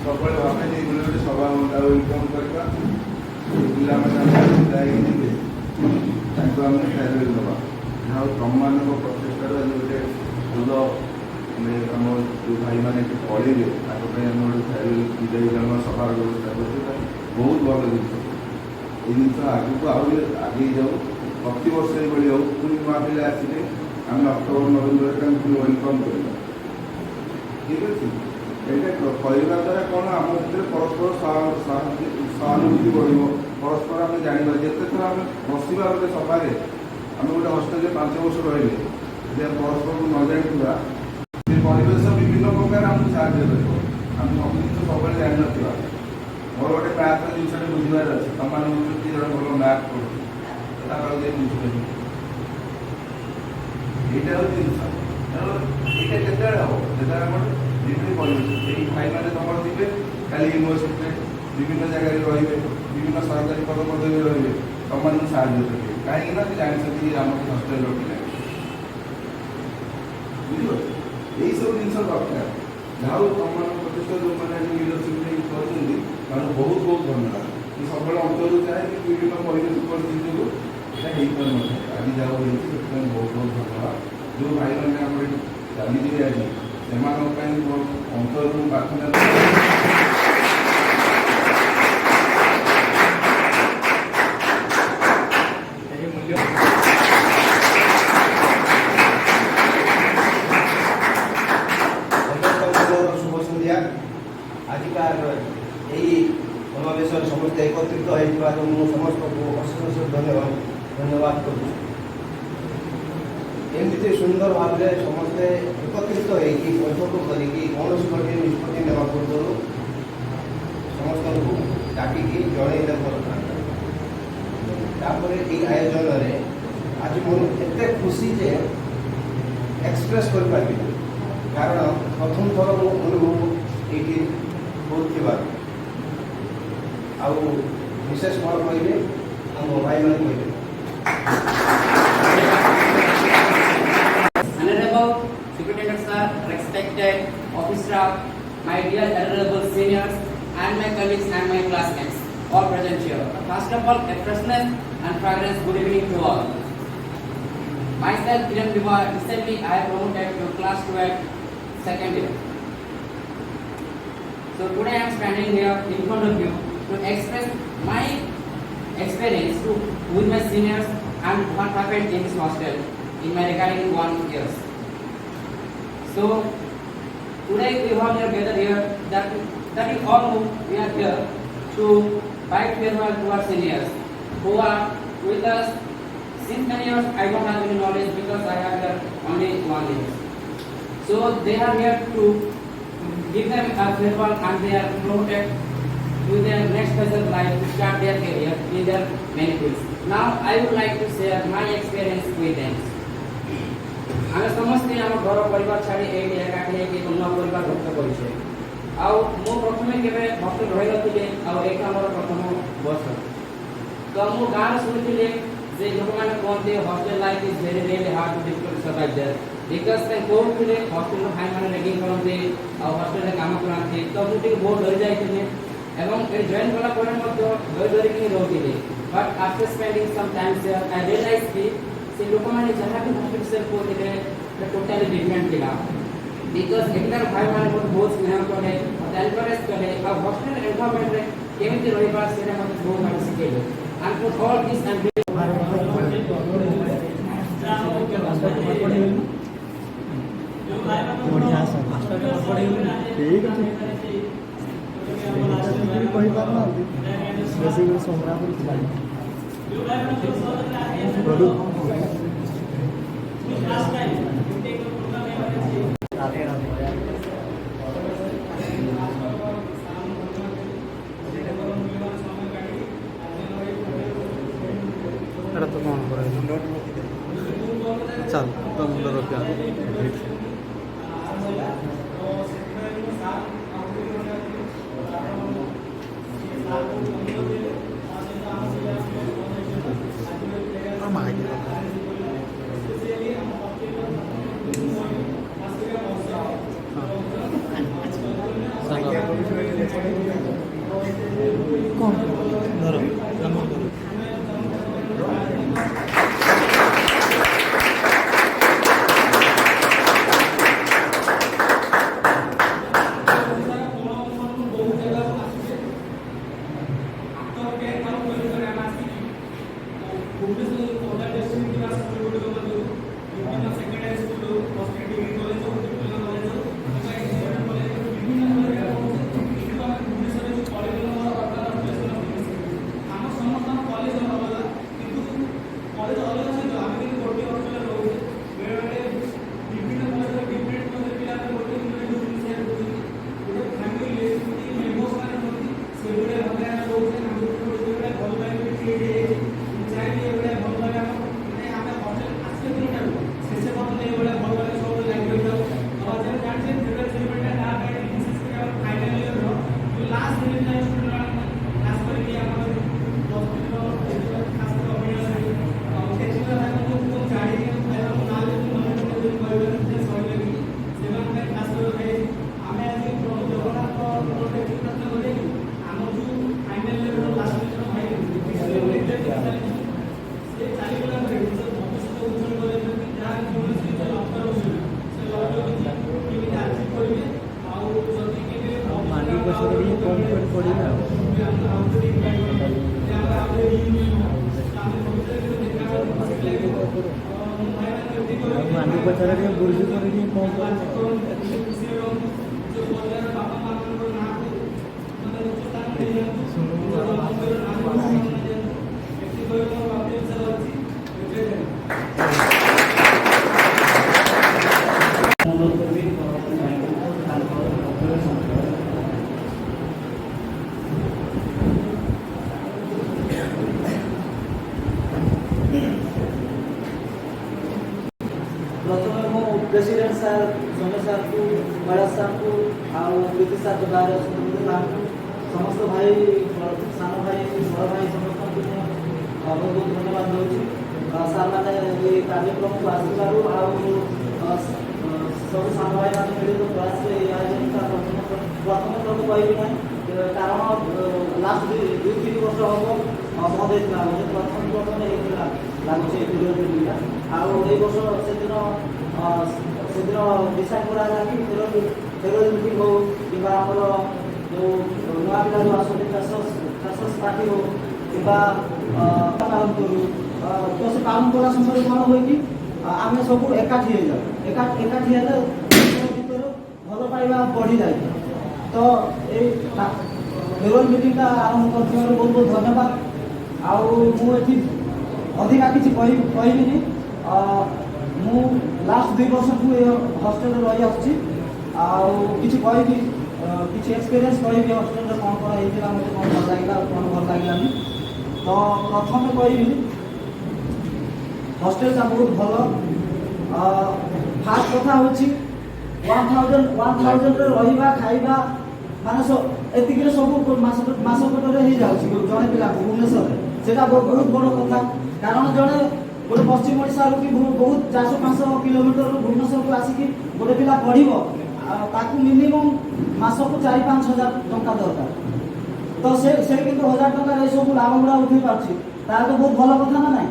ସବୁବେଳେ ଭାବେ ଯେ ଗୋଟେ ସଭା ୱେଲକମ୍ କରିବା ପିଲାମାନେ ଯାଇକି ତାଙ୍କୁ ଆମେ ଫେୟାରୱେଲ୍ ଦେବା। ଯାହା ହଉ ତମମାନଙ୍କ ପ୍ରଚେଷ୍ଟାରୁ ଆଜି ଗୋଟେ ଭଲ ଆମ ଯେଉଁ ଭାଇମାନେ ଏଠି ପଢ଼ିବେ ତାଙ୍କ ପାଇଁ ଆମେ ଗୋଟେ ଫେୟାରୱେଲ୍ ବିଦାୟୀକରଣ ସଭାର ବ୍ୟବସ୍ଥା କରୁଛୁ। ବହୁତ ଭଲ ଜିନିଷ। ଏଇ ଜିନିଷ ଆଗକୁ ଆହୁରି ଆଗେଇ ଯାଉ, ପ୍ରତିବର୍ଷ ଏଇଭଳି ହେଉ। ପୁଣି ନୂଆ ପିଲା ଆସିଲେ ଆମେ ଅକ୍ଟୋବର ନଭେମ୍ବରରେ ତାଙ୍କୁ ପୁଣି ୱେଲକମ୍ କରିବା। ଠିକ୍ ଅଛି। ଏଇଟା କରିବା ଦ୍ୱାରା କ'ଣ ଆମ ଭିତରେ ପରସ୍ପର ସହାନୁଭୂତି ବଢ଼ିବ, ପରସ୍ପର ଆମେ ଜାଣିବା। ଯେତେଥର ଆମେ ବସିବା ଗୋଟେ ସଭାରେ, ଆମେ ଗୋଟେ ହଷ୍ଟେଲରେ 5 ବର୍ଷ ରହିଲେ ଯଦି ଆମେ ପରସ୍ପରକୁ ନ ଜାଣିଥିବା ସେ ପରିବେଶ ବିଭିନ୍ନ ପ୍ରକାର ଆମକୁ ସାହାଯ୍ୟ କରିବ। ଆମେ ସବୁ ଜିନିଷ ସବୁବେଳେ ଜାଣିନଥିବା। ମୋର ଗୋଟେ ମ୍ୟାଥର ଜିନିଷଟେ ବୁଝିବାର ଅଛି, ତମମାନଙ୍କୁ ଯଦି ଜଣେ ଭଲ ମ୍ୟାଥ୍ ପଢ଼ୁଛି ତାଙ୍କର ଯାଇ ବୁଝିପାରିବ। ଏଇଟା ହେଉଛି ଜିନିଷ। ତେଣୁ ଏଇଟା କେତେବେଳେ ହେବ? ଯେତେବେଳେ ଆମର ଯେମିତି ପରିବେଶ, ଏଇ ଭାଇମାନେ ତମର ଥିବେ କାଲି ୟୁନିଭର୍ସିଟିରେ ବିଭିନ୍ନ ଜାଗାରେ ରହିବେ, ବିଭିନ୍ନ ସରକାରୀ ପଦପଦବୀରେ ରହିବେ, ତମମାନଙ୍କୁ ସାହାଯ୍ୟ କରିବେ। କାହିଁକି ନା ସେ ଜାଣିଛନ୍ତି ଆମ ହଷ୍ଟେଲର ପିଲା। ବୁଝିପାରୁଛ? ଏଇସବୁ ଜିନିଷ ଦରକାର। ଯାହା ହଉ ତମମାନଙ୍କ ପ୍ରତିଷ୍ଠା ଯେଉଁମାନେ ଆଜି ଲିଡରସିପ୍ ନେଇକି କରୁଛନ୍ତି ତାଙ୍କୁ ବହୁତ ବହୁତ ଧନ୍ୟବାଦ। ମୁଁ ସବୁବେଳେ ଅନ୍ତରରୁ ଚାହେଁ କି ବିଭିନ୍ନ ପରିବେଶ ପରିସ୍ଥିତି ଯୋଗୁଁ ଏଇଟା ହେଇପାରୁନଥାଏ। ଆଜି ଯାହା ହେଇଛି ସେଥିପାଇଁ ବହୁତ ବହୁତ ଧନ୍ୟବାଦ। ଯେଉଁ ଭାଇମାନେ ଆମର ଏଠି ଚାଲିଯିବେ ଆଜି, ସେମାନଙ୍କ ପାଇଁ ଅନ୍ତରରୁ ପ୍ରାର୍ଥନା शुभ संध्या। आजिकार यही समावेश समस्त एकत्रित होता समस्त को अशेष धन्यवाद करूँ। एमती सुंदर भाव में समस्ते एकत्रित होती बैठक करी कौन गोटे निष्पत्ति नेवा पूर्व समस्त को डाकिकी जनईदे भल था। ये आयोजन में आज मुझे खुशी जे एक्सप्रेस कर पारि, कारण प्रथम थर मो अनुभव ये होता विशेष कौन कहे आम भाई मैंने कहे Honorable Superintendent Sir, respected office staff, my dear honorable seniors, and my colleagues and my classmates, all present here. First of all, a freshness and fragrance good evening to all. Myself, Kiran Vivar, recently I am promoted to class 12 second year. So today I am standing here in front of you to express my experience with my seniors and what happened in this hostel in my regarding 1 year. So today we have gathered here that you all know we are here to bid farewell to our seniors who are with us since many years. I don't have any knowledge because I have here only 1 year. So they are here to give them a farewell and they are promoted to their next phase of life to start their career in their many fields. Now I would like to share my experience with them. आम समस्ते आम घर परिवार छाड़ी ये एकाठी नूआ परिवार गठन कर प्रथम के हस्टेल रही नी आम प्रथम वर्ष तो मु गाँव शुणी से लोक मैंने कहते hostel life is very very hard to difficult survive there because से कहते हस्टेल भाई मैंने रेगिंग करते हस्टेल काम कराते तो मुझे बहुत डरी जाइए जॉइन कला डरी डरिकी रोती but after spending some time I realise कि से लोक मैंने जहाँ भी हस्टेल से कहते टोटाली डिफरेंट थिला बिकज एठार भाई मैंने बहुत स्नेह कले एनकरेज कले हस्टेल एनवायरमेंट रे केमिति रहिबा सेटा मते बहुत भारी सिखेले and for all this and ठीक है कही पारना बेसी संग्राम तो कौन कर चल तो मुंड रखा ମାଣ୍ଡୁ ପଛରେ ଟିକେ ବୁର୍ଜି କରିକି କ'ଣ प्रथम मो प्रेसिडेंट सर सोमे सर को बड़ा सर को आउ प्रीति सर जो बाहर समस्त भाई सान भाई बड़ भाई समस्त को बहुत बहुत धन्यवाद दूँ सर मैंने ये कार्यक्रम को आसबार सब सान भाई मैंने मिलित प्रयास आयोजन प्रथम तो कहबी ना कारण लास्ट 2-3 वर्ष हम बंद होता प्रथम प्रथम लगुच आउ वर्ष से दिन डिसाइड करा कि फेरवेल मीटिंग हो कि आमर जो नुआ पिला जो आस फ्रेशर्स पार्टी हो कि पालन करूँ तो से पालन करा समय कौन हुए कि आम सब एकाठी हो जाऊ एकाठी हेले भल पाइबा बढ़ी जाए तो ये फेरवेल मीटिंग आरंभ कर बहुत बहुत धन्यवाद आउ मुझे अधिका किसी कहबिनी मु लास्ट 2 वर्ष को हॉस्टेल रही आसी किसी कहबी किसी एक्सपीरियंस कहबी हॉस्टेल कौन कौन होता मतलब कौन भल लगे कौन भल लगे तो प्रथम कहबी हॉस्टेल का बहुत भल फास्ट कथा हूँ 1000 रहा खाइबा माने एतिक सब मसकटे हो जाए जड़े पिला भुवनेश्वर से बहुत बड़ कथा कारण जड़े गोटे पश्चिम ओडिशा कि बहुत 400-500 किलोमीटर भुवनेश्वर को आसिक गोटे पिला पढ़ो ताकू मिनिमम मासक 4-5 हजार टंका दरकार तो से किंतु 1000 टंका ये सब लाभ गुड़ा उठे पार्टी तार तो बहुत भल कथा ना नाई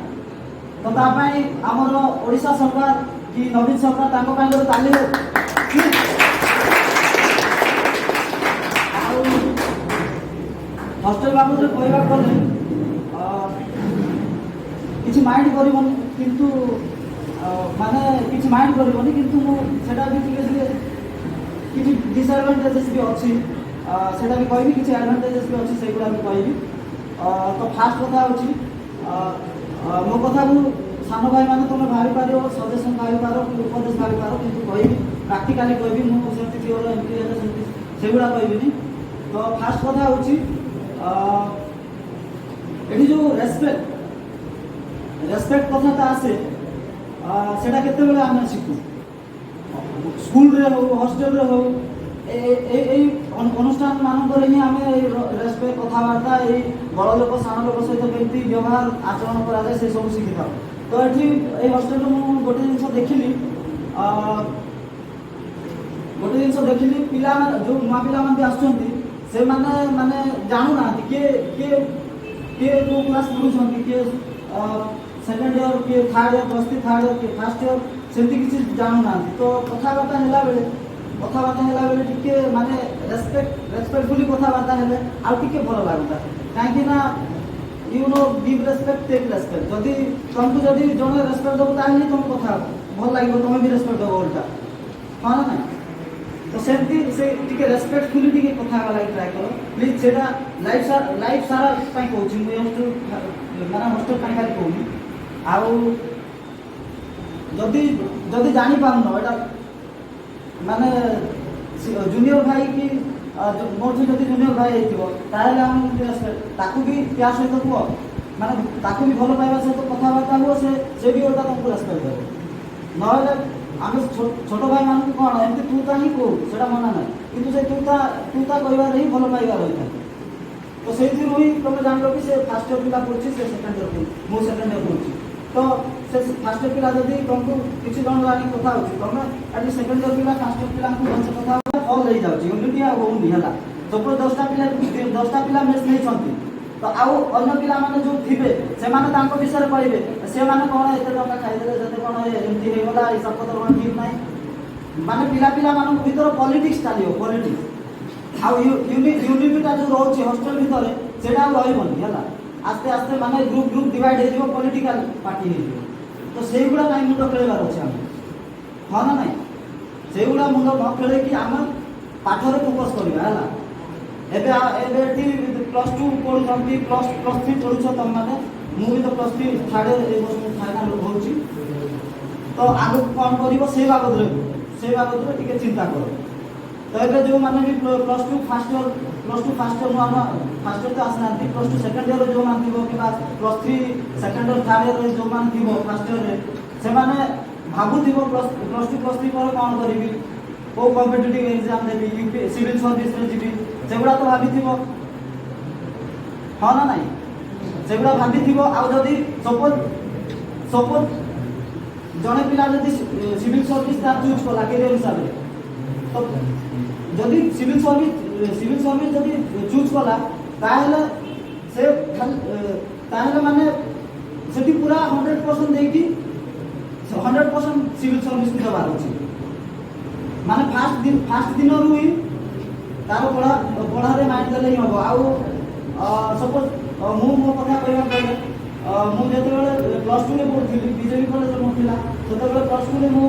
तो तापाई आमर ओडिशा सरकार कि नवीन सरकार गोटे ताली हॉस्टेल बाबद कहवा गले किसी माइंड करबनी किंतु माने किसी माइंड करबनी किंतु सेटा भी किसी डिसएडवांटेजेस भी अच्छी सेटा भी कहबी किसी एडवांटेजेस भी अच्छी से गुड़ा भी कहबी तो फास्ट कथा होची मो कथा को सान भाई माने तुम भावी पार सजेसन भावी पार उपदेश भावी पार किंतु कहबी प्रैक्टिकली कहबी मुझे थियोर एमपी से गुड़ा कहबी तो फास्ट कथा होची ये जो रेस्पेक्ट कथा आसे सेटा केते बेले आमे शिखु स्कूल रे हो हॉस्टेल रे हो अनुष्ठान मानक ही आम रेस्पेक्ट कथबार्ता ये बड़ लोक सान लोक सहित केमती व्यवहार आचरण करा जाए से सब शिखी था तो ये हॉस्टेल मुझे गोटे जिन देखिली पिला जो नुआ पिला भी आसुँच से माने जानू ना किए जो क्लास पढ़ुंट किए सेकेंड इयर किए थर्ड इयर +3 थर्ड इयर किए फर्स्ट इयर सेमती किसी जानू ना तो कथबार्ता है बेले टिके माने रेस्पेक्टफुली कथबार्ता है आउ टिके भल लगता कहीं you know give respect take respect जदि तुमको जदि जड़े रेस्पेक्ट देव ताकि तुम कथा भल लगे तुम भी रेस्पेक्ट देव उल्टा हाँ ना ना तो सेमती से टिके रेस्पेक्टफुली टिके कथा लगे ट्राए करो प्लीज सेटा लाइफ सारा कहूँ मुझे माने हॉस्टेल खाली कहूनी आउ जदि जानी पारन एटा माने जूनियर भाई कि मोर जदि जूनियर भाई होता ताकू भी प्यार सहित कह माने ताकू भी भल पाइबा सहित कथबार्ता हुआ से भी ओटा तुमको रेस्पेक्ट देव ना आम छोट भाई मान कौन एमती तूता ही कहू से मना ना कि तूता कहबार ही भल पाइबा रही था तो से ही तुम जान लो कि से फास्ट इयर पिला पढ़ी से सेकेंड इयर मुझे सेकेंड इयर पढ़ी तो से फास्ट इयर पिला जब तुमको किसी जन जानी कथा हो तुम एटलिस्ट सेकेंड इयर पिला फास्ट इयर पिला भलसे कथा फल हो जाऊँगी यूनिटी होनी है सपोज 10टा पिला मेस नहीं तो आउ अन्य पिला माने जो थिबे से माने तांको विषय कहबे से माने कोन एते टका खाइदेले जते कोन एमती हे गला हिसाब पत्र कोन ठीक नाही माने पिला माने भीतर पॉलिटिक्स चलियो पॉलिटिक्स आउ यूनिटीटा जो रोचे हॉस्टेल भीतर सेटा रहबनी हला आस्ते आस्ते माने ग्रुप डिवाइड हे जिवो पॉलिटिकल पार्टी हे जिवो तो तो ସେଇଗୁଡ଼ା କାଇଁ ମୁଣ୍ଡ ଖେଳେଇବାର ଅଛି ଆମେ ହଁ ନା ନାଇଁ ସେଇଗୁଡ଼ା ମୁଣ୍ଡ ନ ଖେଳେଇକି ଆମେ ପାଠରେ ଫୋକସ୍ କରିବା ହେଲା ଏବେ ଏବେ ଏଠି +2 ପଢ଼ୁଛନ୍ତି +3 ପଢ଼ୁଛ ତମମାନେ ମୁଁ ବି ତ +3 ଥାର୍ଡ଼ ଏ ବର୍ଷ ଫାଇନାଲ୍ ହେଉଛି ତ ଆଗକୁ କ'ଣ କରିବ ସେଇ ବାବଦରେ ଟିକେ ଚିନ୍ତା କର ତ ଏବେ ଯେଉଁମାନେ ବି +2 ଫାର୍ଷ୍ଟ ଇୟର୍ ନୂଆ ଫାର୍ଷ୍ଟ ଇୟର୍ ତ ଆସିନାହାନ୍ତି +2 ସେକେଣ୍ଡ ଇୟର୍ରେ ଯେଉଁମାନେ ଥିବ କିମ୍ବା +3 ସେକେଣ୍ଡ ଇୟର୍ ଥାର୍ଡ଼ ଇୟର୍ରେ ଯେଉଁମାନେ ଥିବ ଫାର୍ଷ୍ଟ ଇୟର୍ରେ ସେମାନେ ଭାବୁଥିବ +2 +3 ପରେ କ'ଣ କରିବି କେଉଁ କମ୍ପିଟିଟିଭ୍ ଏକ୍ଜାମ୍ ଦେବି ସିଭିଲ୍ ସର୍ଭିସରେ ଯିବି ସେଗୁଡ଼ା ତ ଭାବିଥିବ ହଁ ନା ନାଇଁ ସେଗୁଡ଼ା ଭାବିଥିବ ଆଉ ଯଦି ସପୋଜ୍ ଜଣେ ପିଲା ଯଦି ସିଭିଲ୍ ସର୍ଭିସ୍ ତା ଚୁଜ୍ କଲା କ୍ୟାରିୟର ହିସାବରେ ତ ଯଦି ସିଭିଲ୍ ସର୍ଭିସ୍ ଯଦି ଚୁଜ୍ କଲା ତାହେଲେ ମାନେ ସେଠି ପୁରା 100% ଦେଇକି 100% ସିଭିଲ୍ ସର୍ଭିସ୍କୁ ଦେବାର ଅଛି ମାନେ ଫାର୍ଷ୍ଟ ଦିନରୁ ହିଁ ତାର ପଢ଼ାରେ ମାଇଣ୍ଡ ଦେଲେ ହିଁ ହେବ ଆଉ ସପୋଜ୍ ମୁଁ ମୋ କଥା କହିବାକୁ ଗଲେ ମୁଁ ଯେତେବେଳେ +2ରେ ପଢ଼ୁଥିଲି ବିଜେପି କଲେଜରେ ମୋର ଥିଲା ସେତେବେଳେ +2ରେ ମୁଁ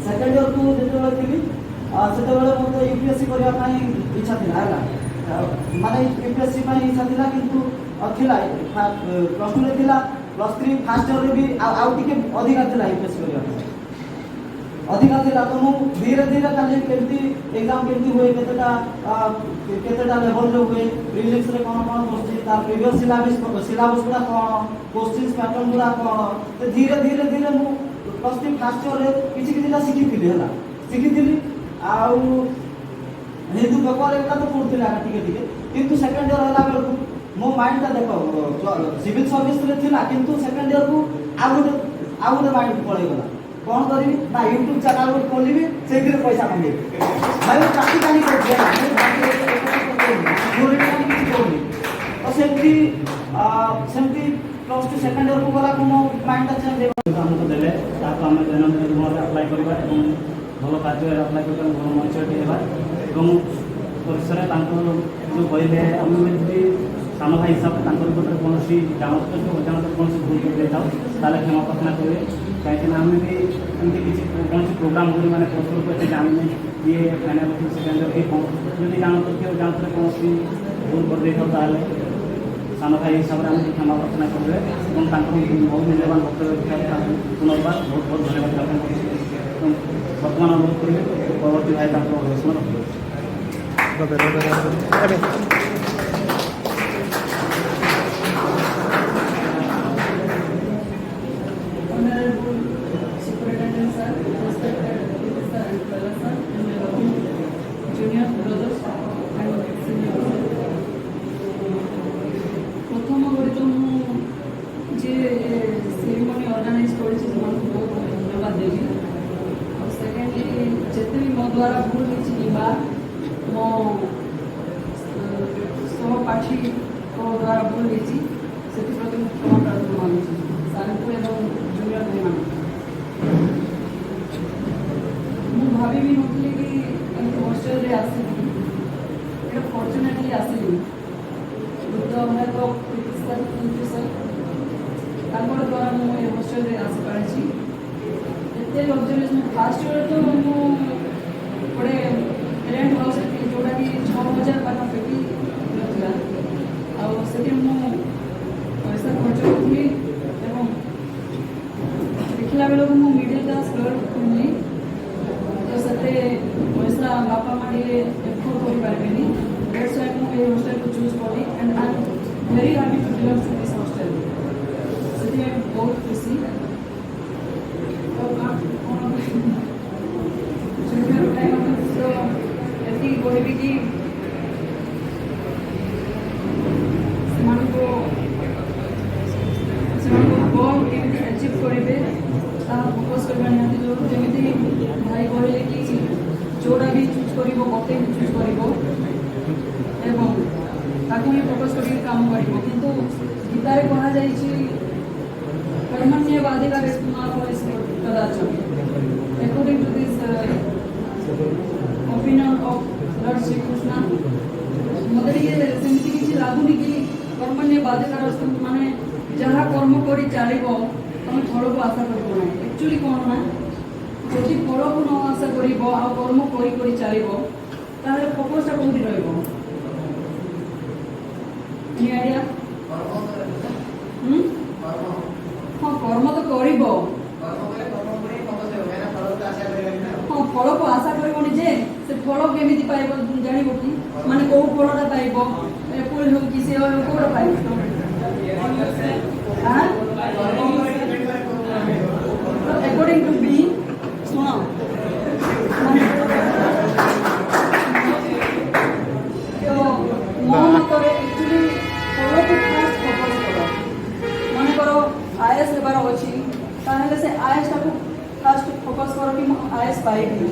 ସେକେଣ୍ଡ ଇୟର୍କୁ ଯେତେବେଳେ ଥିଲି ସେତେବେଳେ ମୋତେ UPSC କରିବା ପାଇଁ ଇଚ୍ଛା ଥିଲା ହେଲା ମାନେ UPSC ପାଇଁ ଇଚ୍ଛା ଥିଲା କିନ୍ତୁ ଥିଲା +2ରେ ଥିଲା +3 ଫାର୍ଷ୍ଟ ଇୟର୍ରେ ବି ଆଉ ଟିକେ ଅଧିକା ଥିଲା UPSC କରିବା ପାଇଁ ଅଧିକା ଥିଲା ତ ମୁଁ ଧୀରେ ଧୀରେ ଖାଲି କେମିତି ଏକ୍ଜାମ୍ କେମିତି ହୁଏ କେତେଟା ଲେଭେଲ୍ରେ ହୁଏ ପ୍ରିଲିମ୍ସରେ କ'ଣ ପଡ଼ୁଛି ତାର ପ୍ରିଭିୟସ୍ ସିଲାବସ୍ ଗୁଡ଼ା କ'ଣ କୋଶ୍ଚିନ୍ସ ପ୍ୟାଟର୍ନ ଗୁଡ଼ା କ'ଣ ତ ଧୀରେ ମୁଁ +3 ଫାର୍ଷ୍ଟ ଇୟର୍ରେ କିଛିଟା ଶିଖିଥିଲି ହେଲା ଶିଖିଥିଲି ଆଉ ହିନ୍ଦୁ ପେପର ଏଗୁଡ଼ା ତ ପଢ଼ୁଥିଲା ଟିକେ କିନ୍ତୁ ସେକେଣ୍ଡ ଇୟର୍ ହେଲା ବେଳକୁ ମୋ ମାଇଣ୍ଡଟା ଦେଖ ସିଭିଲ୍ ସର୍ଭିସରେ ଥିଲା କିନ୍ତୁ ସେକେଣ୍ଡ ଇୟର୍କୁ ଆଉ ଗୋଟେ ମାଇଣ୍ଡ ପଳେଇଗଲା କ'ଣ କରିବି ନା ୟୁଟ୍ୟୁବ୍ ଚ୍ୟାନେଲ୍ ଗୋଟେ ଖୋଲିବି ସେଇଥିରେ ପଇସା କମେଇବି ଭାଇ ପ୍ରାକ୍ଟିକାଲି କରୁଛି କିଛି କରୁନି ତ ସେମିତି +2 ସେକେଣ୍ଡ ଇୟର୍କୁ ଗଲାକୁ ମୋ ମାଇଣ୍ଡଟା ଚେଞ୍ଜ ହେଇଗଲା ଆମକୁ ଦେଲେ ତାହାକୁ ଆମେ ଦୈନନ୍ଦିନ ଜୀବନରେ ଆପ୍ଲାଏ କରିବା ଏବଂ ଭଲ କାର୍ଯ୍ୟରେ ଆପ୍ଲାଏ କରିବା ଭଲ ମଣିଷଟି ହେବା ଏବଂ ପରିସରରେ ତାଙ୍କର ଯେଉଁ କହିଲେ ଆମେ ଯଦି ସାନ ଭାଇ ହିସାବରେ ତାଙ୍କର ଭିତରେ କୌଣସି ଜାଣତ ଅଜାଣତ କୌଣସି ଭୁଲ କରିଦେଇଥାଉ ତାହେଲେ କ୍ଷମା ପ୍ରାର୍ଥନା କରିବେ କାହିଁକିନା ଆମେ ବି ଏମିତି କିଛି କୌଣସି ପ୍ରୋଗ୍ରାମ୍ କରି ମାନେ ପ୍ରସ୍ତୁତ ଏତେ ଜାଣିନି ଇଏ ଫାଇନାଲ୍ ସେକେଣ୍ଡ ଇୟର୍ କି କ'ଣ ଯଦି ଜାଣତରେ କୌଣସି ଭୁଲ କରିଦେଇଥାଉ ତାହେଲେ ସାନ ଭାଇ ହିସାବରେ ଆମେ କ୍ଷମା ପ୍ରାର୍ଥନା କରିବେ ଏବଂ ତାଙ୍କର ବହୁତ ମୂଲ୍ୟବାନ ବକ୍ତବ୍ୟ ରଖିବାକୁ ତାଙ୍କୁ ପୁନର୍ବାର ବହୁତ ଧନ୍ୟବାଦ ଜ୍ଞାପନ କରୁଛି ଏବଂ ବର୍ତ୍ତମାନ ଅନୁରୋଧ କରିବେ ପରବର୍ତ୍ତୀ ଭାଇ ତାଙ୍କ ଅଭିଭାଷଣ ରଖିବେ द्वारा भूल मो सहपाठी द्वारा भूल से प्रति क्षमा प्रार्थना मानुची सार को जूनियर भाई मान मु भाभी भी नी कि हॉस्टेल आसली फर्चुनेटली आसली बुद्ध मैं तो सर द्वारा मुझे हॉस्टेल आसीपारी एत लग्जरीज फास्ट इयर तो मुझे गोटे रेंट हाउस जोटा कि 6,000 पाखापाखि रहा आसे पैसा खर्च करी देखला बेलू मु मिडिल क्लास लोअर फैमिली तो से पैसा बापा माँ एफोर्ड कर पारे दैट्स व्हाई मुझे हॉस्टेल को चूज कली and I am very happy to belong to this hostel से बहुत खुशी कहबी कि गोल केमी अचिव करेंगे फोकस करवा निहती जो जमी भाई कहले कि जोड़ा भी चूज कर कते भी चूज कर फोकस करके काम कर किंतु गीतार कहुई कर्मण्यवादिका कदाचन according to this opinion of lord Shri Krishna मत सेमती किसी लगुनि कि कर्मण्यवादिका माने जहाँ कर्म कर चलो तुम फल को आशा करिबो ना एक्चुअली कोन ना যদি ফলକୁ ନ ଆଶା କରିବ ଆଉ କର୍ମ କରି କରି ଚାଲିବ ତାହେଲେ ଫୋକସଟା କୋଉଠି ରହିବ ଏନି ଆଇଡିଆ ହଁ କର୍ମ ତ କରିବ ହଁ ଫଳକୁ ଆଶା କରିବନି ଯେ ସେ ଫଳ କେମିତି ପାଇବ ଜାଣିବ କି ମାନେ କୋଉ ଫଳଟା ପାଇବ ଏପଲ ହଉ କି ସେଓ ହଉ କୋଉଟା ପାଇବ according to me ଶୁଣ ତ ମୋ ମତରେ ଆକ୍ଚୁଆଲି ଫଳକୁ ଫାଷ୍ଟ ଫୋକସ୍ କର ମନେକର ଆଇଏସ୍ ହେବାର ଅଛି ତାହେଲେ ସେ ଆଇଏସ୍ଟାକୁ ଫାଷ୍ଟ ଫୋକସ୍ କର କି ମୁଁ ଆଇଏସ୍ ପାଇବି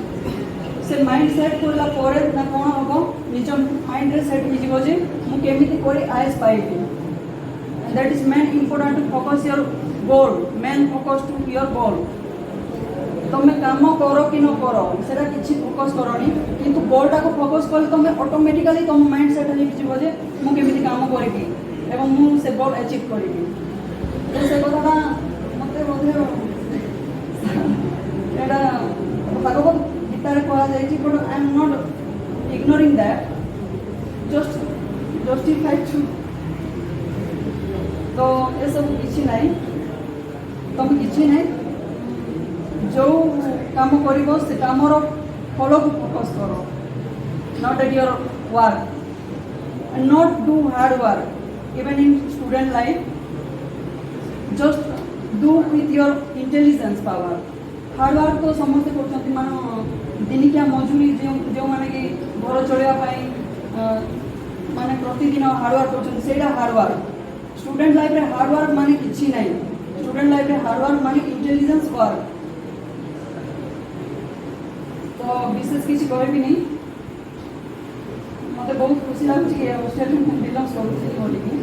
ସେ ମାଇଣ୍ଡ ସେଟ୍ କଲା ପରେ ନା କ'ଣ ହେବ ନିଜ ମାଇଣ୍ଡରେ ସେଟ୍ ହେଇଯିବ ଯେ ମୁଁ କେମିତି କରି ଆଇଏସ୍ ପାଇବି that is main important to focus your goal main focus to your goal ତମେ କାମ କର କି ନ କର ସେଟା କିଛି ଫୋକସ୍ କରନି କିନ୍ତୁ ଗୋଲଟାକୁ ଫୋକସ୍ କଲେ ତମେ ଅଟୋମେଟିକାଲି ତମ ମାଇଣ୍ଡ ସେଟ୍ ହେଇଯିବ ଯେ ମୁଁ କେମିତି କାମ କରିବି ଏବଂ ମୁଁ ସେ ଗୋଲ୍ ଆଚିଭ୍ କରିବି ତ ସେ କଥାଟା ମୋତେ ବୋଧେ ଏଇଟା ଭାଗବତ ଗୀତାରେ କୁହାଯାଇଛି but I am not ignoring that just justified to ତ ଏସବୁ କିଛି ନାହିଁ ତମେ କିଛି ନାହିଁ ଯେଉଁ କାମ କରିବ ସେ କାମର ଫଳକୁ ଫୋକସ୍ କର not at your work and not do hard work even in student life just do with your intelligence power hard work तो समस्ते करछन्ति मान दिनिकिया मजूरी जो माने कि घर चलैया पई माने प्रतिदिन हार्ड वर्क करछन्ति सेटा हार्ड वर्क स्टूडेंट लाइफ रे हार्ड वर्क माने किछि नै स्टूडेंट लाइफ रे हार्ड वर्क माने इंटेलिजेंस वर्क तो विशेष किसी कहबी नहीं मत बहुत खुशी लगुच कि हॉस्टल में बिलंग्स करूँ बोलिकी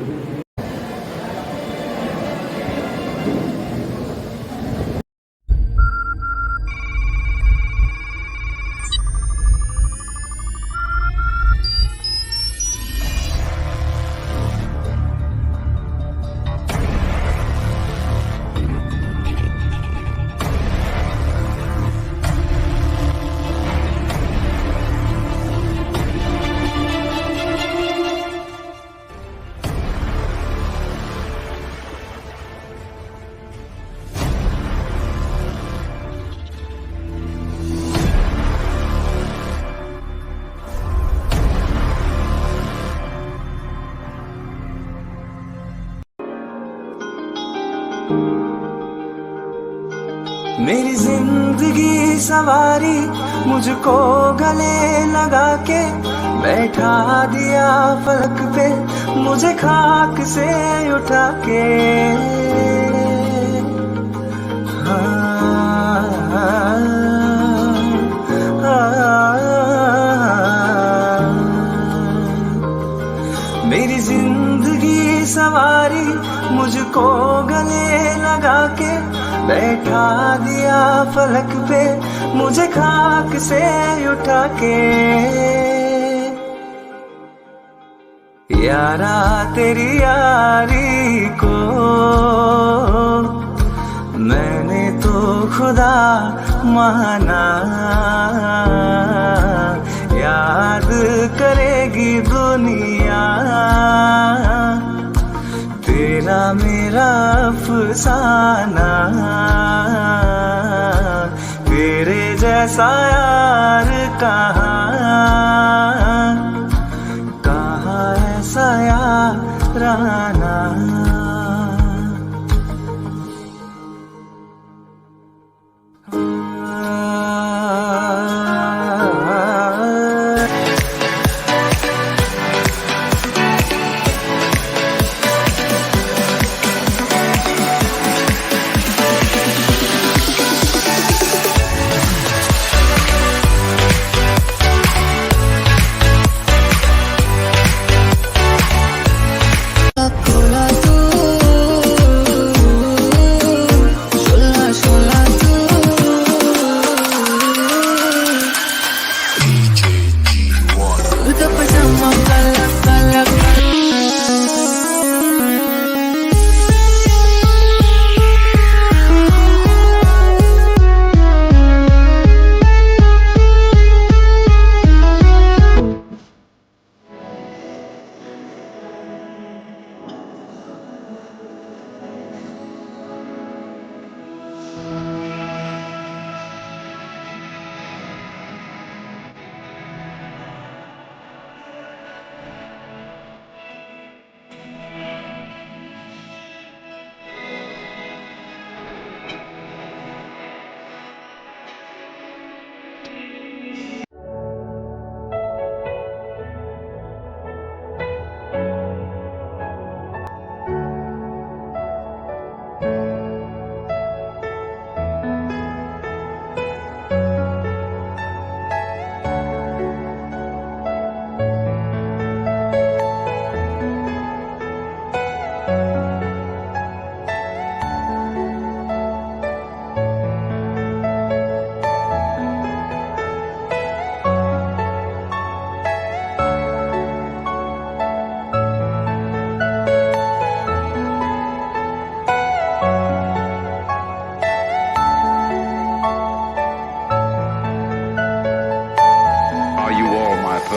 मेरी जिंदगी सवारी मुझको गले लगा के बैठा दिया फलक पे मुझे खाक से उठा के मेरी जिंदगी सवारी मुझको गले लगा के बैठा दिया फलक पे मुझे खाक से उठा के यारा तेरी यारी को मैंने तो खुदा माना याद करेगी दुनिया तेरा मेरा अफसाना तेरे जैसा यार कहाँ ऐसा याराना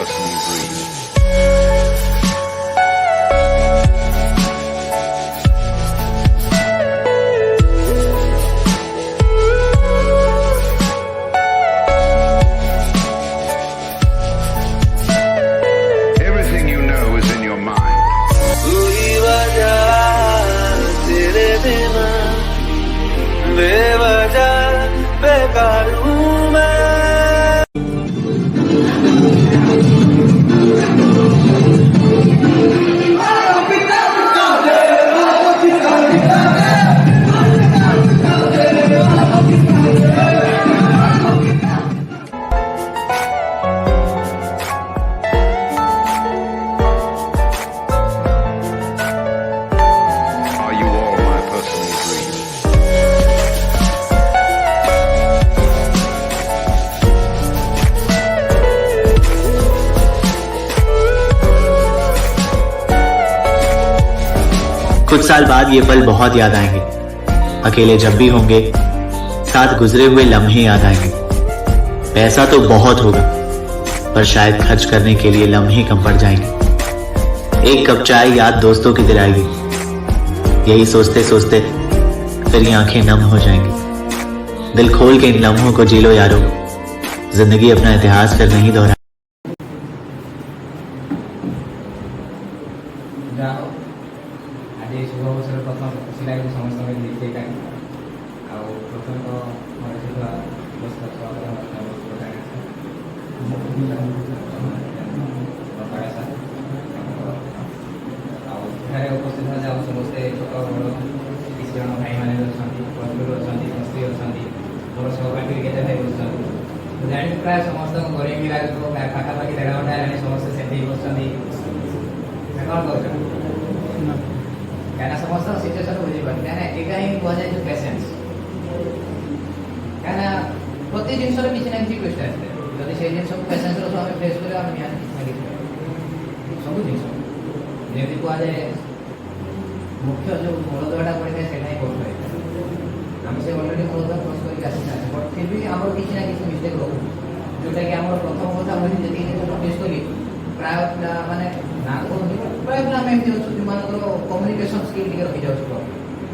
personally breathe. Everything you know is in your mind. तू ही वजह तेरे बिना बेवजह बेकार हूँ मैं Are you all my personally breathe? कुछ साल बाद ये पल बहुत याद आएंगे। अकेले जब भी होंगे साथ गुजरे हुए लम्हे याद आएंगे। पैसा तो बहुत होगा पर शायद खर्च करने के लिए लम्हे कम पड़ जाएंगे। एक कप चाय याद दोस्तों की दिलाएगी। यही सोचते सोचते फिर ये आंखें नम हो जाएंगी। दिल खोल के इन लम्हों को जी लो यारो। जिंदगी अपना इतिहास फिर नहीं दोहरा। ଯାହା ହଉ ଆଜି ଏଇ ଶୁଭ ଅବସରରେ ପ୍ରଥମ ଖୁସି ଲାଗୁଛି ସମସ୍ତଙ୍କୁ ଦେଖି ଏକାଠି। ଆଉ ପ୍ରଥମେ ତ ମୋର ଥିବା ଆଉ ଏଠାରେ ଉପସ୍ଥିତ ଯାଉ ସମସ୍ତେ ଛୋଟ ବଡ଼ କିଛି ଜଣ ଭାଇମାନେ ଅଛନ୍ତି, ବନ୍ଧୁ ଅଛନ୍ତି, ସ୍ତ୍ରୀ ଅଛନ୍ତି, ମୋର ସହପାଠୀ କେତେ ଭାଇ ଅଛନ୍ତି। ଜାଣି ପ୍ରାୟ ସମସ୍ତଙ୍କୁ ଘରେ ବି ଲାଗୁଥିବ ପାଖାପାଖି 1.5 ଘଣ୍ଟା ହେଲାଣି ସମସ୍ତେ ସେଠି ବସୁଛନ୍ତି। କ'ଣ କହୁଛନ୍ତି? କାହିଁକିନା ସମସ୍ତଙ୍କ ସିଚୁଏସନ୍ ବୁଝିପାରୁଛନ୍ତି। କାହିଁକିନା ଏଇଟା ହିଁ କୁହାଯାଏ ଯେ ପେସେନ୍ସ। କାହିଁକିନା ପ୍ରତି ଜିନିଷର କିଛି ନା କିଛି ଟ୍ୱିଷ୍ଟ ଆସିଥାଏ। ଯଦି ସେଇ ଜିନିଷକୁ ପେସେନ୍ସର ସହ ଆମେ ଫେସ୍ କରିବା ଆମେ ନିହାତି ସବୁ ଜିନିଷ ଯେମିତି କୁହାଯାଏ ମୁଖ୍ୟ ଯେଉଁ ମୂଳଦୁଆଟା ପଡ଼ିଥାଏ ସେଇଟା ହିଁ ବହୁତ ରହିଥାଏ। ଆମେ ସେ ଅଲରେଡ଼ି ମୂଳଦୁଆ କ୍ରସ୍ କରିକି ଆସିଥାନ୍ତି ବଟ୍ ଫିର୍ ବି ଆମର କିଛି ନା କିଛି ମିଷ୍ଟେକ୍ ରହୁଛି ଯେଉଁଟାକି ଆମର ପ୍ରଥମ କଥା ମୁଁ ଯେତିକି ଜିନିଷ ନୋଟିସ୍ କଲି ପ୍ରାୟ ପିଲା ମାନେ ନା କହୁନି ପ୍ରାୟ ପିଲା ଆମେ ଏମିତି ଅଛୁ ଯେଉଁମାନଙ୍କର କମ୍ୟୁନିକେସନ୍ ସ୍କିଲ୍ ଟିକେ ରହିଯାଉଛି ତ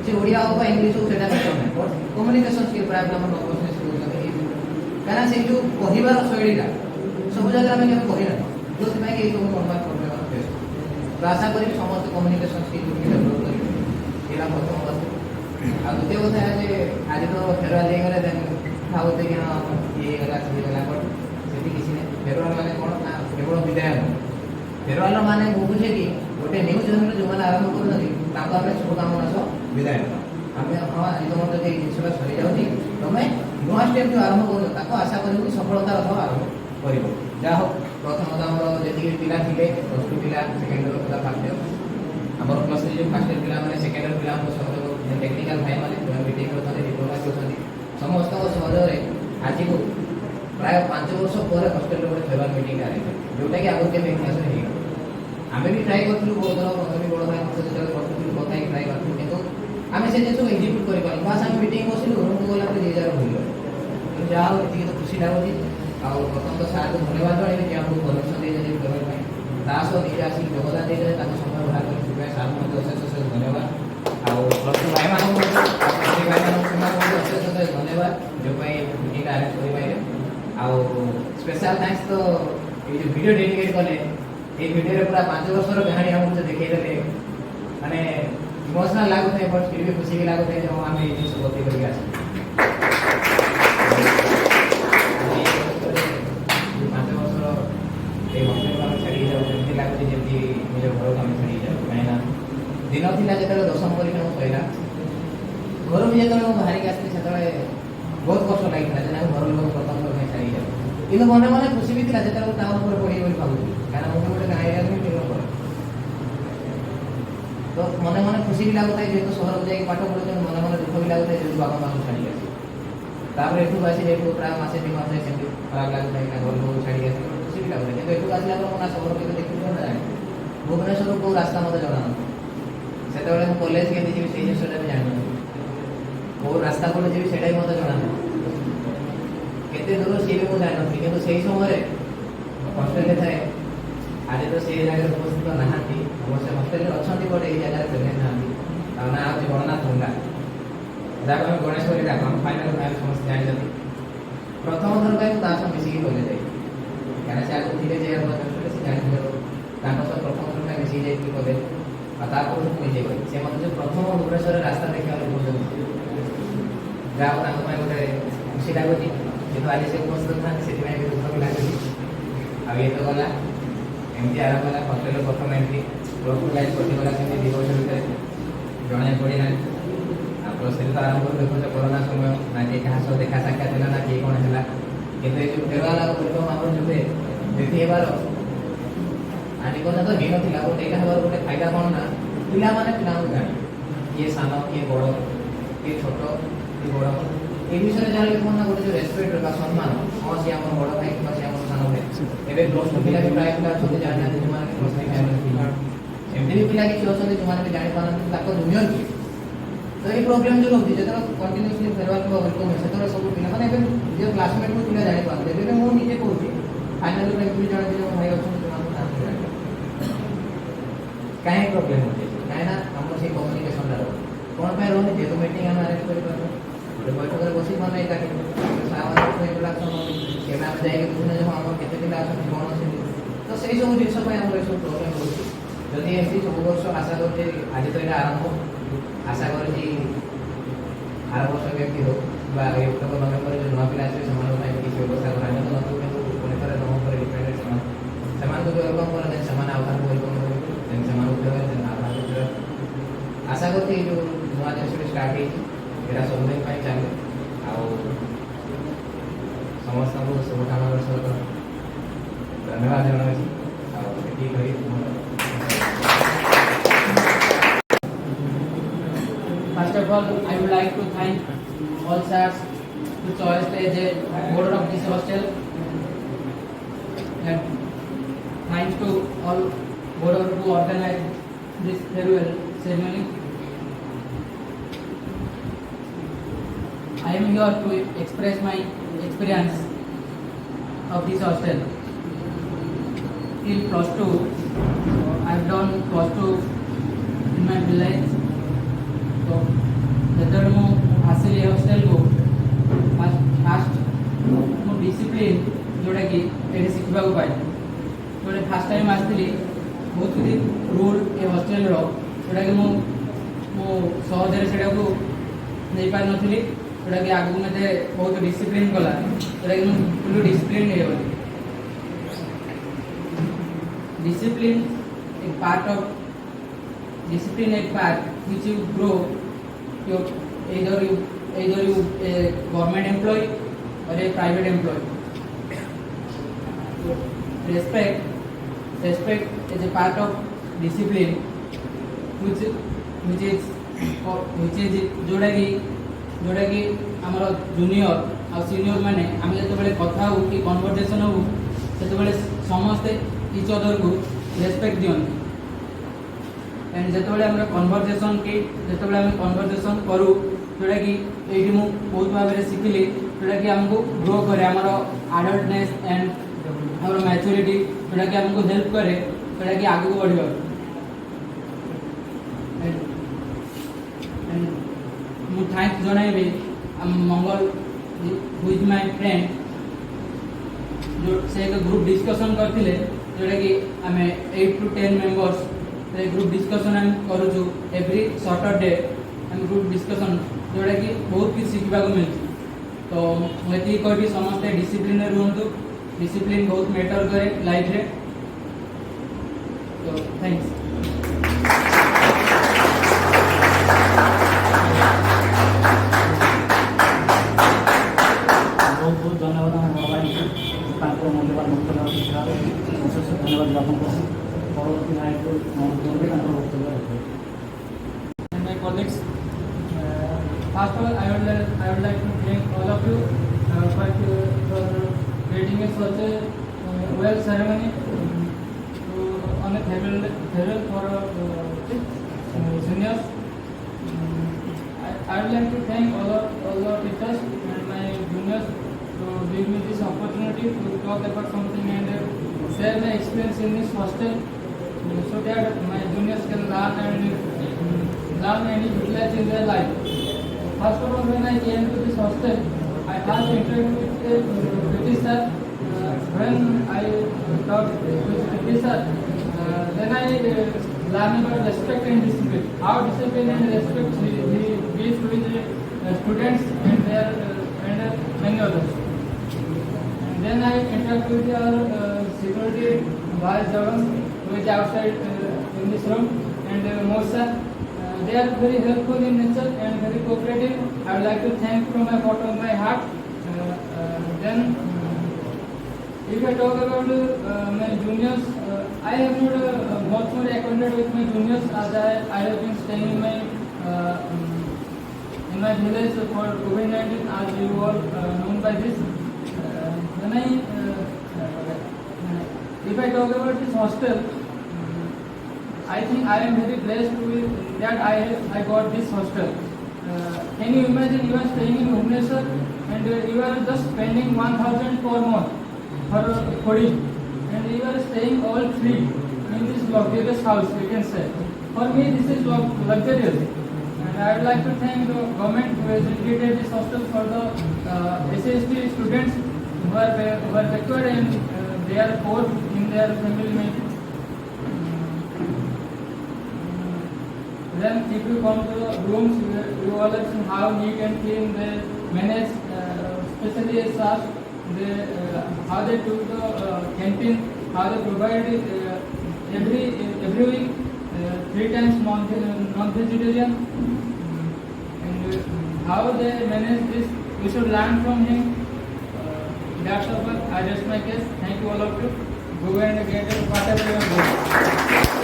ସେ ଓଡ଼ିଆ ହଉ ବା ଇଂଲିଶ ହଉ ସେଇଟା ମ୍ୟାଟର୍ ନାହିଁ ବଟ୍ କମ୍ୟୁନିକେସନ୍ ସ୍କିଲ୍ ପ୍ରାୟ ପିଲା ଆମର ନର୍ଭସନେସ୍ ରହୁଛନ୍ତି କାହିଁକିନା ସେଇ ଯେଉଁ କହିବାର ଶୈଳୀଟା ସବୁ ଜାଗାରେ ଆମେ କେବେ କହିନାହିଁ ଯେଉଁଥିପାଇଁ କି ଏଇସବୁ ନର୍ମାଲ୍ ପ୍ରୋବ୍ଲେମ୍ ଆମେ ଫେସ୍ ତ ଆଶା କରିବି ସମସ୍ତେ କମ୍ୟୁନିକେସନ୍ ସ୍କିଲ୍ ଟିକେ ଡେଭଲପ୍ କରିବେ ଏଇଟା ପ୍ରଥମ କଥା। ଆଉ ଦ୍ୱିତୀୟ କଥା ଯେ ଆଜି ତ ଫେରୱାଲ୍ ହେଇଗଲେ ଦେନ୍ ଭାବୁଥିଲେ କି ହଁ ଇଏ ହେଇଗଲା ସେ ହେଇଗଲା ବଟ୍ ସେଠି କିଛି ନାହିଁ। ଫେରୱାଲ୍ ମାନେ କ'ଣ ନା କେବଳ ବିଦାୟ ନୁହଁ। ଫେରୱାଲ୍ର ମାନେ ମୁଁ ବୁଝେ କି ଗୋଟେ ନ୍ୟୁ ଜର୍ଣ୍ଣିରେ ଯେଉଁମାନେ ଆରମ୍ଭ କରୁଛନ୍ତି ତାଙ୍କୁ ଆମେ ଶୁଭକାମନା ସହ ବିଦାୟ ନେବା। ଆମେ ହଁ ଆଜି ତୁମର ଯଦି ଏଇ ଜିନିଷଟା ସରିଯାଉଛି ତୁମେ ନୂଆ ଷ୍ଟେପ୍ ଯେଉଁ ଆରମ୍ଭ କରୁଛ ତାକୁ ଆଶା କରିବୁ କି ସଫଳତାର ସହ ଆରମ୍ଭ କରିବ। ଯାହା ହଉ ପ୍ରଥମତଃ ଆମର ଯେତିକି ପିଲା ଥିଲେ +2 ପିଲା, ସେକେଣ୍ଡ ଇୟର୍ ପିଲା, ଫାର୍ଷ୍ଟ ଇୟର୍ ଆମର +3 ଯେଉଁ ଫାର୍ଷ୍ଟ ଇୟର୍ ପିଲାମାନେ, ସେକେଣ୍ଡ ଇୟର୍ ପିଲାଙ୍କ ସହଯୋଗ, ଟେକ୍ନିକାଲ୍ ଭାଇମାନେ ବିଟେକ୍ ଅଛନ୍ତି, ଡିପ୍ଲୋମା ଅଛନ୍ତି, ସମସ୍ତଙ୍କ ସହଯୋଗରେ ଆଜିକୁ ପ୍ରାୟ 5 ବର୍ଷ ପରେ ହଷ୍ଟେଲରେ ଗୋଟେ ଫେରୱାଲ୍ ମିଟିଂଟା ଆରମ୍ଭ ଯେଉଁଟାକି ଆଗରୁ କେବେ ଇତିହାସରେ ହେଇଗଲା। ଆମେ ବି ଟ୍ରାଏ କରିଥିଲୁ ବହୁତ ଥର ଆମେ ବି ବଡ଼ ଭାଇଙ୍କ ସହିତ ଯେତେବେଳେ କରୁଥିଲୁ କଥା ହେଇକି ଟ୍ରାଏ କରିଥିଲୁ କିନ୍ତୁ ଆମେ ସେ ଜିନିଷକୁ ଏକ୍ଜିକ୍ୟୁଟ୍ କରିପାରିଲୁ। ବାସ୍ ଆମେ ମିଟିଂ ବସିଲୁ ରୁମ୍କୁ ଗଲା ପରେ ଯିଏ ଯାହାର ଭୁଲିଗଲେ। କିନ୍ତୁ ଯାହା ହଉ ଏତିକି ତ ଖୁସି ଲାଗୁଛି। ଆଉ ପ୍ରଥମତଃ ସାର୍କୁ ଧନ୍ୟବାଦ ଜଣାଇବି ଯେ ଆମକୁ ପରମିଶନ୍ ଦେଇଛନ୍ତି କରିବା ପାଇଁ ତା ସହ ନିଜେ ଆସିକି ଯୋଗଦାନ ଦେଇଥିଲେ ତାଙ୍କ ସମୟ ବାହାର କରି ସେଥିପାଇଁ ସାର୍କୁ ମଧ୍ୟ ଅଶେଷ ଅଶେଷ ଧନ୍ୟବାଦ। ଆଉ +2 ଭାଇମାନଙ୍କୁ ଭାଇମାନଙ୍କୁ ସେମାନଙ୍କୁ ମଧ୍ୟ ଅଶେଷ ଅଶେଷ ଧନ୍ୟବାଦ ଯେଉଁପାଇଁ ମିଟିଂଟା ଆରେଞ୍ଜ କରିପାରିଲେ। ଆଉ ସ୍ପେଶାଲ ଥ୍ୟାଙ୍କ୍ସ ତ ଏଇ ଯେଉଁ ଭିଡ଼ିଓ ଡେଡିକେଟ୍ କଲେ এই ভিডিওରେ ପୁରା 5 ବର୍ଷର କାହାଣୀ ଆମକୁ ଯେ ଦେଖେଇଦେଲେ ମାନେ ଇମୋସନାଲ୍ ଲାଗୁଥାଏ ବଟ୍ ଫିର୍ ବି ଖୁସି ବି ଲାଗୁଥାଏ ଯେ ଆମେ ଏଇ ଜିନିଷ ଗତି କରିକି ଆସିଛୁ। 5 ବର୍ଷର ଏଇ ହଷ୍ଟେଲକୁ ଆମେ ଛାଡ଼ିକି ଯାଉଛୁ ଏମିତି ଲାଗୁଛି ଯେମିତି ନିଜ ଘରକୁ ଆମେ ଛାଡ଼ିକି ଯାଉଛୁ। କାହିଁକିନା ଦିନ ଥିଲା ଯେତେବେଳେ 10ମ ପରୀକ୍ଷା ମୁଁ ସରିଲା ଘରକୁ ଯେତେବେଳେ ମୁଁ ବାହାରିକି ଆସିଥିଲି ସେତେବେଳେ ବହୁତ କଷ୍ଟ ଲାଗିଥିଲା ଯେ ଆମେ ଘର ଲୋକଙ୍କୁ ପ୍ରଥମ ଥର ପାଇଁ ଛାଡ଼ିକି ଯାଉ କିନ୍ତୁ ମନେ ମନେ ଖୁସି ବି ଥିଲା ଯେତେବେଳେ ଟାଉନ୍ ଉପରେ ପଢ଼ିବି ବୋଲି ଭାବୁଥିଲି କାରଣ ମୁଁ ଗୋଟେ ଗାଁ ଏରିଆରେ ହିଁ ବିଲଙ୍ଗ କରେ ତ ମନେ ମନେ ଖୁସି ବି ଲାଗୁଥାଏ ଯେହେତୁ ସହରକୁ ଯାଇକି ପାଠ ପଢ଼ୁଛନ୍ତି ମନେ ମନେ ଦୁଃଖ ବି ଲାଗୁଥାଏ ଯେହେତୁ ବାପା ମାଆଙ୍କୁ ଛାଡ଼ିକି ଆସି ତାପରେ ଏଠୁ ଆସିଲେ ଏଠୁ ପ୍ରାୟ ମାସେ 2 ମାସ ସେମିତି ଖରାପ ଲାଗୁଥାଏ ନା ଘର ଲୋକକୁ ଛାଡ଼ିକି ଆସିଲେ ଖୁସି ବି ଲାଗୁଥାଏ କିନ୍ତୁ ଏଠୁ ଆସିଲା ପରେ ମୁଁ ନା ସହର କେବେ ଦେଖିବି ନା ଜାଣି ଭୁବନେଶ୍ୱରରୁ କେଉଁ ରାସ୍ତା ମୋତେ ଜଣାନଥିଲା ସେତେବେଳେ ମୁଁ କଲେଜ କେମିତି ଯିବି ସେଇ ଜିନିଷଟା ବି ଜାଣିନଥିଲି କେଉଁ ରାସ୍ତା ପଟେ ଯିବି ସେଇଟା ବି ମୋତେ ଜଣାନଥିଲା କେତେ ଦୂର ସିଏ ବି ମୁଁ ଜାଣିନଥିଲି କିନ୍ତୁ ସେଇ ସମୟରେ ହଷ୍ଟେଲରେ ଥାଏ आज तो से जगह उपस्थित नहांती अवश्य हॉस्टेल अच्छी बट ये जगह प्रेजेंट नहांती ना आज गणनाथ गंगा जहाँ आम गणेश डाक फाइनाल मैम समस्त जानते प्रथम थर पर मुझे मिसिकी कॉलेज जाए क्या से आगे धीरे जे से जानते प्रथम थर पर मिसिकी जाइए कॉलेज और मुझे गई से मतलब जो प्रथम भुवनेश्वर रास्ता देखा बहुत जहाँ गोटे खुशी लगुच जेहतु आज से उपस्थित था से दुख भी लगुच आ ये तो गला एमती आरंभ है हॉस्टेल प्रथम एमती प्लस टू लाइफ कटिगला से 2 वर्ष भितर जड़े पड़ा प्लस थ्री तो आरंभ कर देखो कोरोना समय ना कि क्या सह देखा साक्षात है ना किए कौन है कि फेरवाला परिक्रम आम जो देखिबार आदि कथा तो हीन था बट यहाँ हमारे गोटे फायदा कौन ना पिला माने पिला जाने किए सान किए बड़ किए छोट किए बड़ ये विषय में जानले कौन ना गोटे जो रेस्पेक्ट रखा सम्मान हाँ सी आम बड़ भाई कि सी आम सान भाई एवं प्लस टू पिला भी प्राय पिला अच्छे जानी जो प्लस थ्री फैमिली एमती भी पिला किसी अच्छे जो जापार जूनियर किए तो ये प्रोब्लेम जो होती है जो कंटिन्यूसली फेरवाल वेलकम है से सब पिला मैंने जो क्लासमेट को पिला जानी पारते मुझे मुझे कहूँ फाइनाल एमती जन जो भाई अच्छे कहीं प्रोब्लेम होती है कहीं ना आम से कम्युनिकेशन कौन पे रोनी जेहतु मीटिंग आम आरेंज कर गोटे बैठक में बस मन एकाठी इंट्रोडक्शन केवे आम जाए बुझे जो आम के पिला कौन अच्छे तो से सब जिन सब सब प्रोब्लेम होती जदि एमती सब वर्ष आशा करते आज तो यहाँ आरंभ आशा कर आर वर्ष व्यक्ति हो अक्टोबर नवेम्बर जो नुआ पिला आसे किसी व्यवस्था करा तो नतु पुणी थे नवम्बर डिपेंडेंट से वेलकम कर वेलकम आशा करते जो नुआ जिन स्टार्ट होगा सब दिन चले समस्त को शुभकामना सहित धन्यवाद जनावि First of all, I would like to thank all sirs who chosen as a board of this hostel, and thanks to all board who organized this farewell ceremony. I am here to express my experience of this hostel. Till plus 2, I have done plus 2 in my village. तो जो आसली hostel को fast मो discipline जोटा कि ये शिखा पाई जो fast time आसती बहुत किसी रूल ए हॉस्टेल जोटा कि सहजरे से नहीं पार नी जोटा कि आगू मत बहुत डिसिप्लिन कला जोटा कि फुल डिसिप्लिन हो डिसिप्लिन एक पार्ट ऑफ discipline एक part which you grow either you a government employee or a private employee. Respect is a part of discipline which is जोड़ा कि आमर जूनियर आ सीनियर माने आम जो कथा हो कि कन्वर्सेशन हो से समस्ते इच अदर को रेस्पेक्ट दियंती एंड जो कन्वर्सेशन कि जो कन्वर्सेशन करूँ जोटा कि ये बहुत भाव में शिखिली जोटा कि आमको ग्रो करे आमर आडल्टनेस एंड आमर मैच्योरिटी जोटा कि आमको हेल्प करे जोटा कि आगे बढ़िया मु थैंक्स जनइबी Mangal who is my friend जो से एक ग्रुप डिस्कशन करते जोटा कि आम 8 to 10 मेंबर्स ग्रुप डिस्कशन हम करूँ एवरी सैटरडे हम ग्रुप डिस्कशन जोटा कि बहुत किसी शिखा मिलती तो मुझे कह समस्ते डिसिप्लिन रुहतु डिसिप्लिन बहुत मैटर करे लाइफ रे तो थैंक्स बहुत बहुत धन्यवाद हम बड़ भाई मूल्यवान वक्तव्य धन्यवाद ज्ञापन कर परवर्ती नायक वक्तव्य my colleagues. First of all, I would like to thank all of you for creating such a well ceremony on a farewell for seniors. I would like to thank all the teachers and my juniors to give me this opportunity to talk about something and share my experience in this hostel so that my juniors can learn and utilize in their life. First of all, when I came to this hostel, I first interacted with the British sir. When I talked with British sir, then I learned about respect and discipline. How discipline and respect he gives to his students and their and many others. And then I interact with our security vice Jawan, who is outside in this room, and Mosa. They are very helpful in nature and very cooperative. I would like to thank from my bottom of my heart. Then, if I talk about my juniors, I have not much more acquainted with my juniors as I have been staying in my village for COVID-19, as you all known by this. If I talk about this hostel, I think I am very blessed with that I got this hostel. Can you imagine you are staying in Bhubaneswar and you are just spending 1,000 per month for fooding, and you are staying all free in this luxurious house, we can say. For me, this is luxurious, and I would like to thank the government who has created this hostel for the SST students who are backward and they are poor in their family. Then if you come to the rooms, you all have seen how neat and clean they manage, especially as such, how they do the canteen, how they provide every week 3 times non-vegetarian, and how they manage this, we should learn from him. That's all. I rest my case. Thank you all of you. Go and get whatever you want.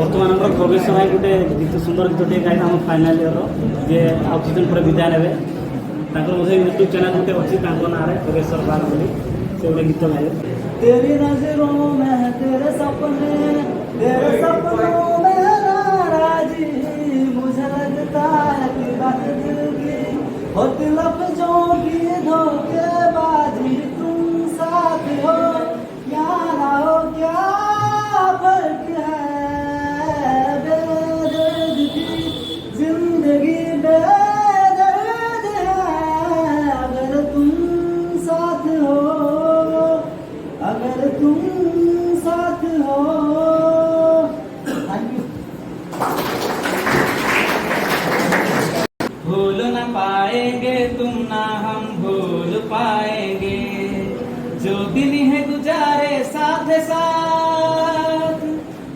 बर्तमान प्रवेश भाई गोटे गीत सुंदर गीत गाई आम final year जे आ किछ दिन पर विदाय नेबे यूट्यूब चैनल गोटे अच्छी ना प्रवेश्वर बाल बोली से गोटे गीत गाइबे। तेरी नजरों में है तेरे सपनों में नाराजी, मुझे लगता है कि बात दिल की होती लफ्जों की धोखेबाजी, तुम साथ हो या ना हो क्या फर्क है, बेदर्द की जिंदगी बेदर्द है, अगर तुम साथ हो, अगर तुम साथ हो। Thank you. भूल न पाएंगे तुम ना हम भूल पाएंगे, जो दिन है गुजारे साथ साथ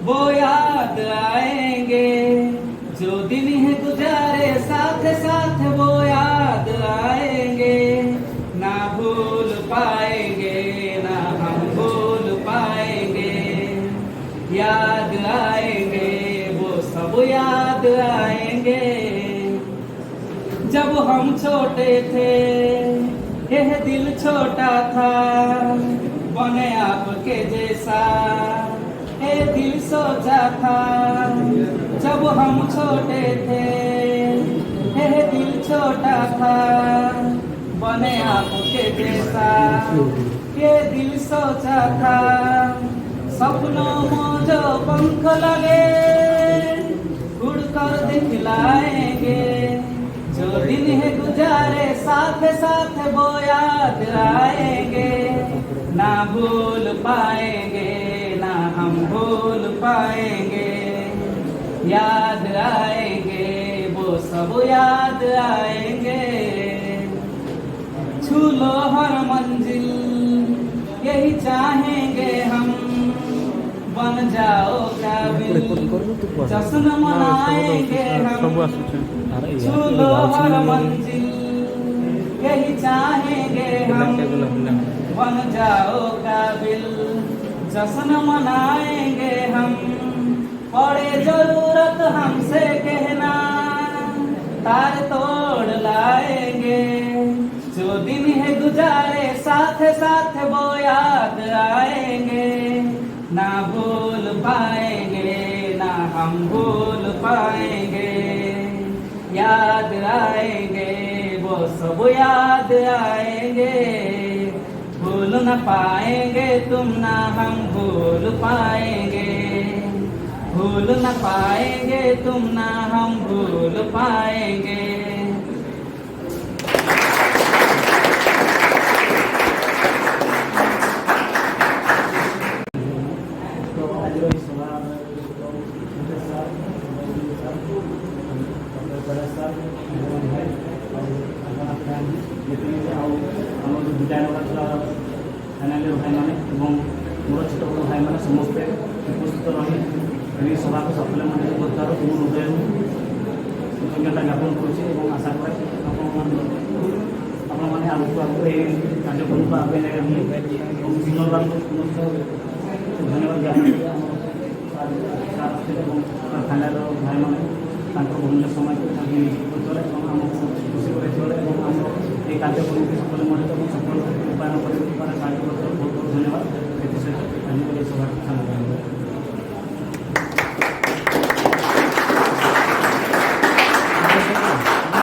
वो याद आएंगे, जो दिन है गुजारे साथ साथ वो याद आएंगे, ना भूल पाएंगे ना हम भूल पाएंगे, याद आएंगे वो सब याद आएंगे। जब हम छोटे थे यह दिल छोटा था, बने आपके जैसा ये दिल सोचा था। जब हम छोटे थे यह दिल छोटा था, बने आपके जैसा ये दिल सोचा था। सपनों में जो पंख लगे उड़कर दिखलाएंगे, जो दिन है गुजारे साथ साथ वो याद आएंगे, ना भूल पाएंगे ना हम भूल पाएंगे, याद आएंगे वो सब याद आएंगे। छू लो हर मंजिल यही चाहेंगे हम, बन जाओ काबिल जश्न मनाएंगे हम। छू लो हर मंजिल यही चाहेंगे हम, बन जाओ काबिल जश्न मनाएंगे हम। पड़े जरूरत हमसे कहना, तार तोड़ लाएंगे। जो दिन है गुजारे साथ साथ वो याद आएंगे। ना भूल पाएंगे ना हम भूल पाएंगे, याद आएंगे वो सब याद आएंगे। भूल न पाएंगे तुम ना हम भूल पाएंगे, भूल न पाएंगे तुम ना हम भूल पाएंगे। मोर छोट बड़ भाई मैंने समस्ते उपस्थित रही सभा को सफल मंडित कर हृदय कृतज्ञता ज्ञापन करुच्छे और आशा कै आपने आगे आगे कार्यक्रम को आगे पुनर्बार धन्यवाद ज्ञापन थाना भाई मैंने बहुमूल्य समय को नियुक्त कर खुशी कर कार्यक्रम को सफल मंडित सफल